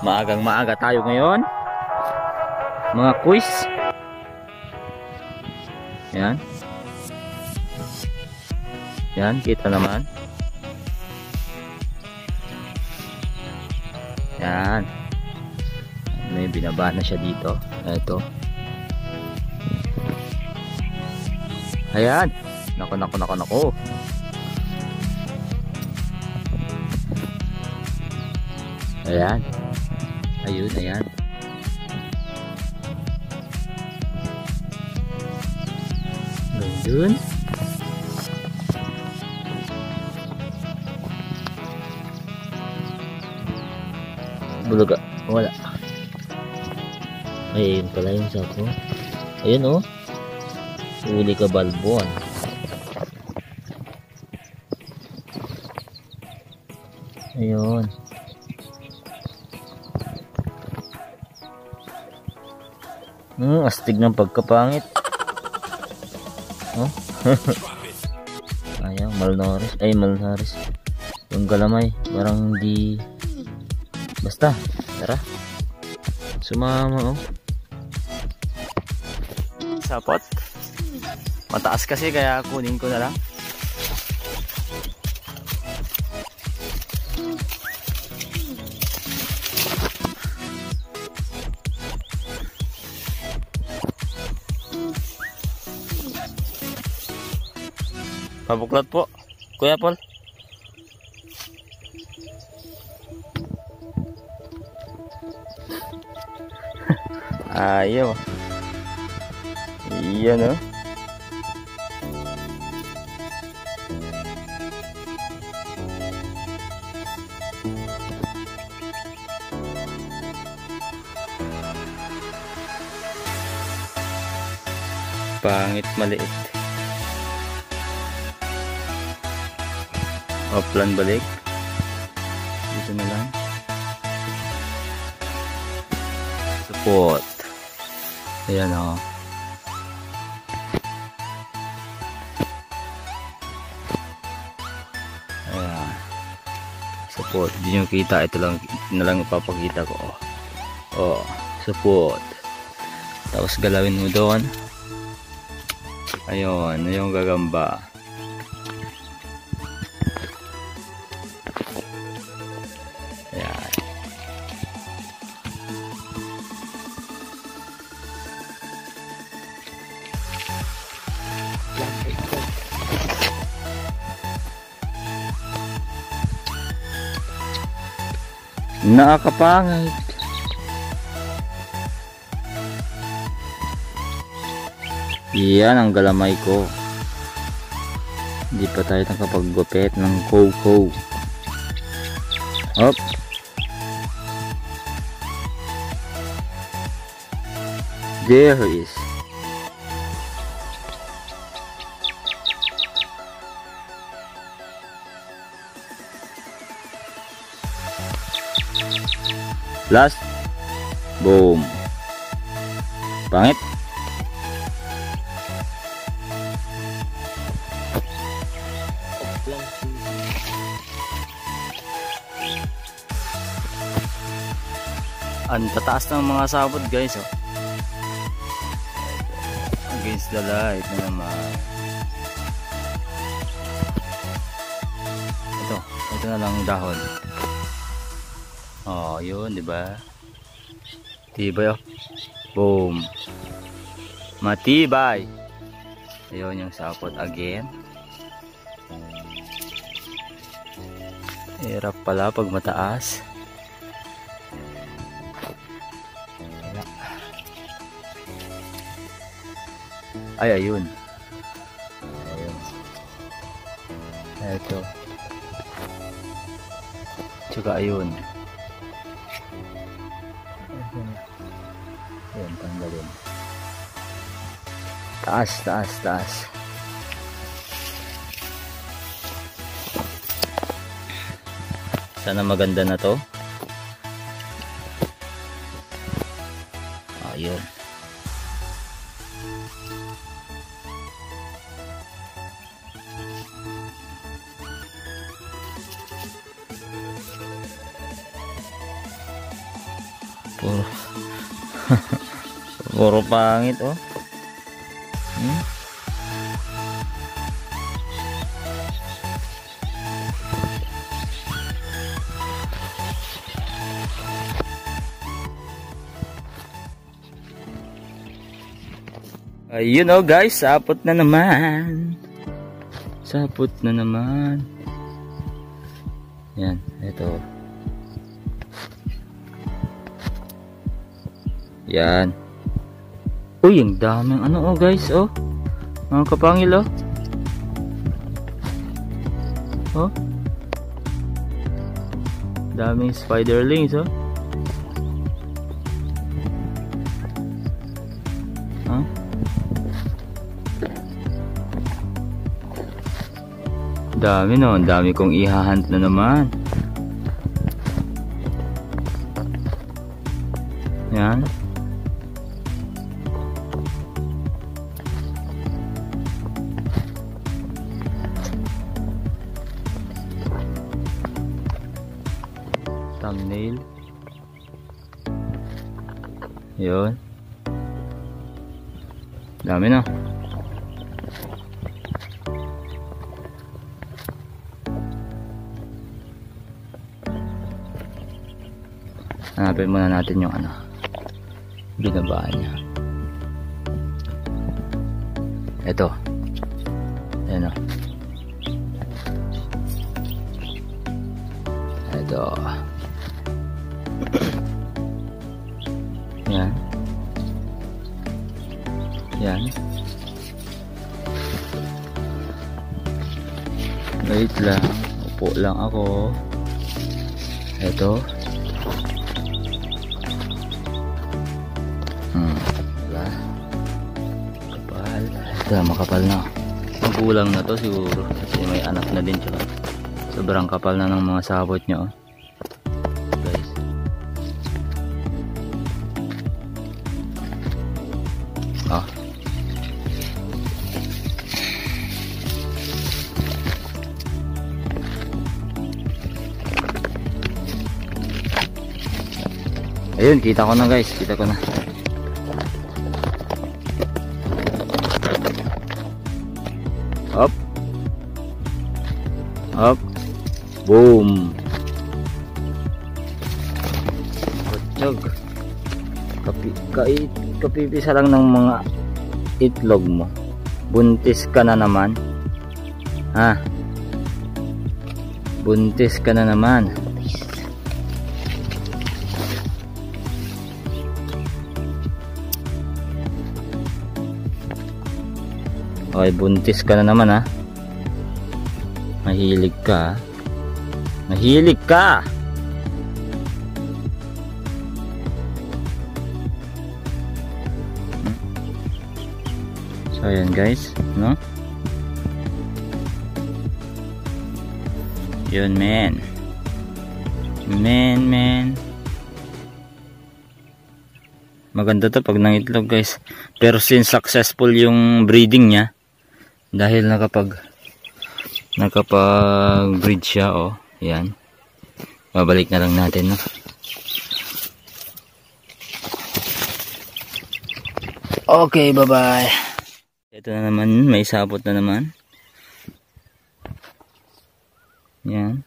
Maagang maaga tayo ngayon. Mga quiz. Yan. Yan, kita naman. Yan. May binaba na siya dito. Ito. Ayan. Nako. Ayan. Ayan. Ayun. Bulaga. Wala. Ayun pala yung sako. Ayun oh. Uli ka balbon. Ayun. Astig ng pagkapangit. Oh. Ayan, malnaris. Yung galamay, parang hindi. Basta, tara. Sumama oh. Sapot. Mataas kasi kaya kunin ko na lang. Pabuklat po, Kuya Paul. Ayaw. Iyan oh. Pangit maliit. Offline balik. Dito na lang. Support. Ayan o. Ayan. Support. Hindi nyo kita. Ito lang na lang ipapakita ko. Oh. Support. Tapos galawin mo doon. Ayun. Yung gagamba. Nakakapangit. Yan ang galamay ko. Hindi pa tayo nakapaggupit ng coco. Hop. There is. Last. Boom. Pangit. Ang tataas ng mga sabot guys oh. Against the light na naman. Ito na lang dahon. Oh, yun, di ba? Tibay oh. Boom. Matibay. Ayun yung sapot again. Hirap pala pag mataas. Ay, ayun. Ayun. Ito. Tsaka ayun. Ayun, tanggalin. Taas. Sana maganda na to. Ayun. Puro, puro pangit oh. Ayun oh guys, sapot na naman. Sapot na naman. Yan, ito. Yan. Uy, ang daming ano oh guys oh. Mga kapangil oh. Oh. Daming spiderlings oh. Huh? Dami no, ang dami kong ihahunt na naman. Yan. Thumbnail. Yun. Dami na. Hanapin muna natin yung ano, binabaan niya. Ito. Ayan o. Ito. Yan. Yan. Wait lang. Upo lang ako. Ito. Wala. Kapal. Ito, makapal na. Magulang na to siguro. Kasi may anak na din siya. Sobrang kapal na ng mga sabot niya. Oh. Guys. Oh. Ayun, kita ko na guys. Kita ko na. Up. Up. Boom. Kutsog. Kapipisa lang ng mga itlog mo. Buntis ka na naman. Ha? Buntis ka na naman. Okay, buntis ka na naman ha. Mahilig ka. Mahilig ka. So ayan guys, no? Yun man. Man. Maganda to pag nangitlog guys. Pero since successful yung breeding niya, dahil nakapag-breed siya oh. Yan. Babalik na lang natin no. Okay, bye-bye. Ito na naman, may sapot na naman. Yan.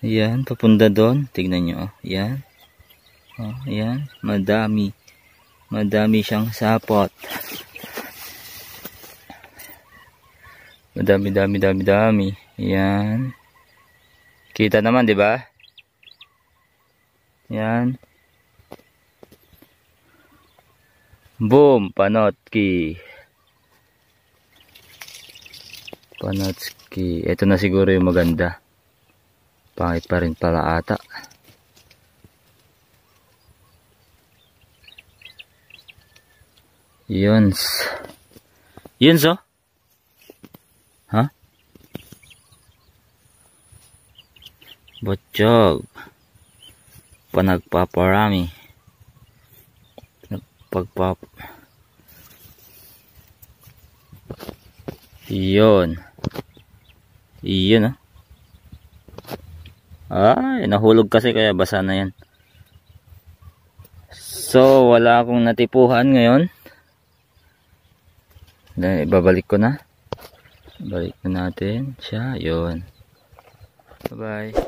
Yan, papunta doon. Tignan nyo oh. Yan. Oh, yan. Madami siyang sapot. Dami. Yan. Kita naman, 'di ba? Yan. Boom, panotki. Ito na siguro yung maganda. Pangit pa rin pala ata. Yuns oh. Ha? Botsyog. Panagpaparami. Iyon ah. Ay, nahulog kasi kaya basa na yan. So, wala akong natipuhan ngayon. Ibabalik ko na. Balik na natin siya. Yun. Bye-bye.